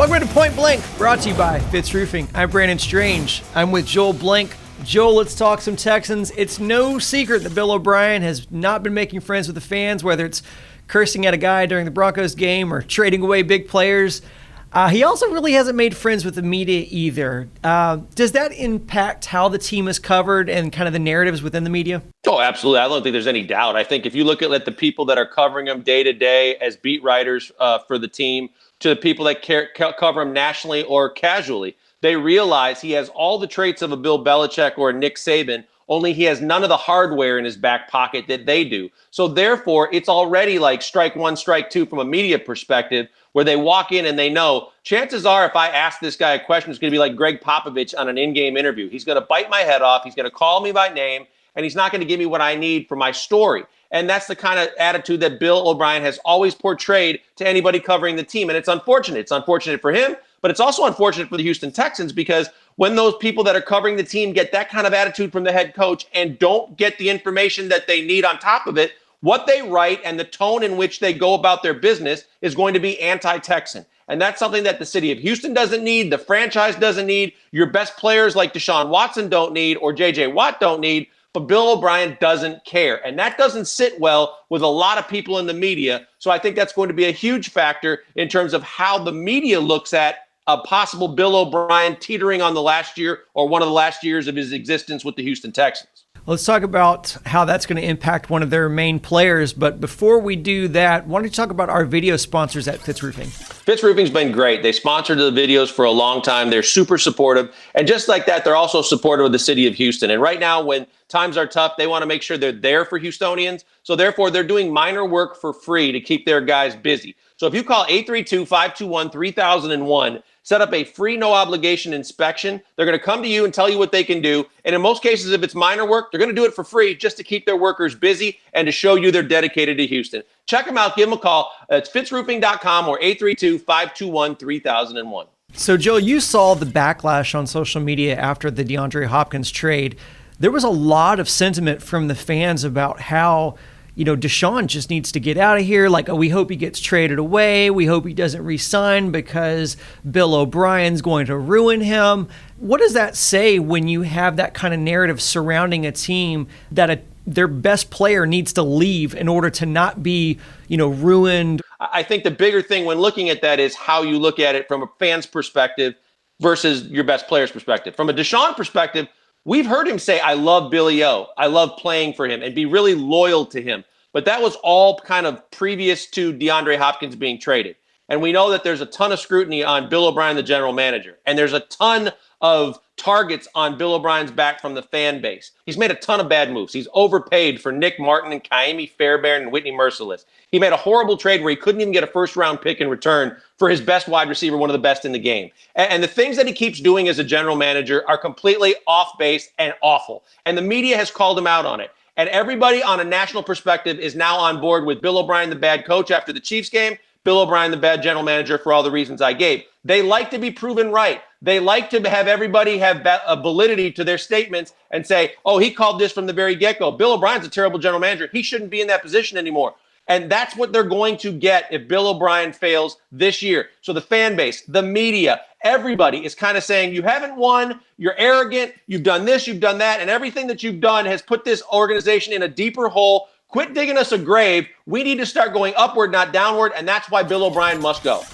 Welcome to Point Blank, brought to you by Fitz Roofing. I'm Brandon Strange. I'm with Joel Blank. Joel, let's talk some Texans. It's no secret that Bill O'Brien has not been making friends with the fans, whether it's cursing at a guy during the Broncos game or trading away big players. He also really hasn't made friends with the media either. Does that impact how the team is covered and kind of the narratives within the media? Oh, absolutely. I don't think there's any doubt. I think if you look at the people that are covering him day to day as beat writers for the team, to the people that cover him nationally or casually, they realize he has all the traits of a Bill Belichick or a Nick Saban, only he has none of the hardware in his back pocket that they do. So therefore, it's already like strike one, strike two from a media perspective, where they walk in and they know chances are if I ask this guy a question, it's going to be like Greg Popovich on an in-game interview. He's going to bite my head off. He's going to call me by name, and he's not going to give me what I need for my story. And that's the kind of attitude that Bill O'Brien has always portrayed to anybody covering the team. And it's unfortunate. It's unfortunate for him, but it's also unfortunate for the Houston Texans, because when those people that are covering the team get that kind of attitude from the head coach and don't get the information that they need on top of it, what they write and the tone in which they go about their business is going to be anti-Texan. And that's something that the city of Houston doesn't need, the franchise doesn't need, your best players like Deshaun Watson don't need, or J.J. Watt don't need, but Bill O'Brien doesn't care. And that doesn't sit well with a lot of people in the media. So I think that's going to be a huge factor in terms of how the media looks at a possible Bill O'Brien teetering on the last year or one of the last years of his existence with the Houston Texans. Let's talk about how that's going to impact one of their main players. But before we do that, why don't you talk about our video sponsors at Fitz Roofing? Fitz Roofing's been great. They sponsored the videos for a long time. They're super supportive. And just like that, they're also supportive of the city of Houston. And right now, when times are tough, they want to make sure they're there for Houstonians. So therefore, they're doing minor work for free to keep their guys busy. So if you call 832-521-3001, set up a free, no obligation inspection. They're going to come to you and tell you what they can do. And in most cases, if it's minor work, they're going to do it for free just to keep their workers busy and to show you they're dedicated to Houston. Check them out. Give them a call. It's fitzroofing.com or 832-521-3001. So, Joe, you saw the backlash on social media after the DeAndre Hopkins trade. There was a lot of sentiment from the fans about how, Deshaun just needs to get out of here. Like, we hope he gets traded away. We hope he doesn't re-sign because Bill O'Brien's going to ruin him. What does that say when you have that kind of narrative surrounding a team that their best player needs to leave in order to not be, ruined? I think the bigger thing when looking at that is how you look at it from a fan's perspective versus your best player's perspective. From a Deshaun perspective, we've heard him say, I love Billy O. I love playing for him, and be really loyal to him. But that was all kind of previous to DeAndre Hopkins being traded. And we know that there's a ton of scrutiny on Bill O'Brien, the general manager. And there's a ton of targets on Bill O'Brien's back from the fan base. He's made a ton of bad moves. He's overpaid for Nick Martin and Kaimi Fairbairn and Whitney Merciless. He made a horrible trade where he couldn't even get a first-round pick in return for his best wide receiver, one of the best in the game. And the things that he keeps doing as a general manager are completely off base and awful. And the media has called him out on it. And everybody on a national perspective is now on board with Bill O'Brien, the bad coach after the Chiefs game, Bill O'Brien, the bad general manager, for all the reasons I gave. They like to be proven right. They like to have everybody have a validity to their statements and say, oh, he called this from the very get-go. Bill O'Brien's a terrible general manager. He shouldn't be in that position anymore. And that's what they're going to get if Bill O'Brien fails this year. So the fan base, the media, everybody is kind of saying, you haven't won, you're arrogant, you've done this, you've done that, and everything that you've done has put this organization in a deeper hole. Quit digging us a grave. We need to start going upward, not downward, and that's why Bill O'Brien must go.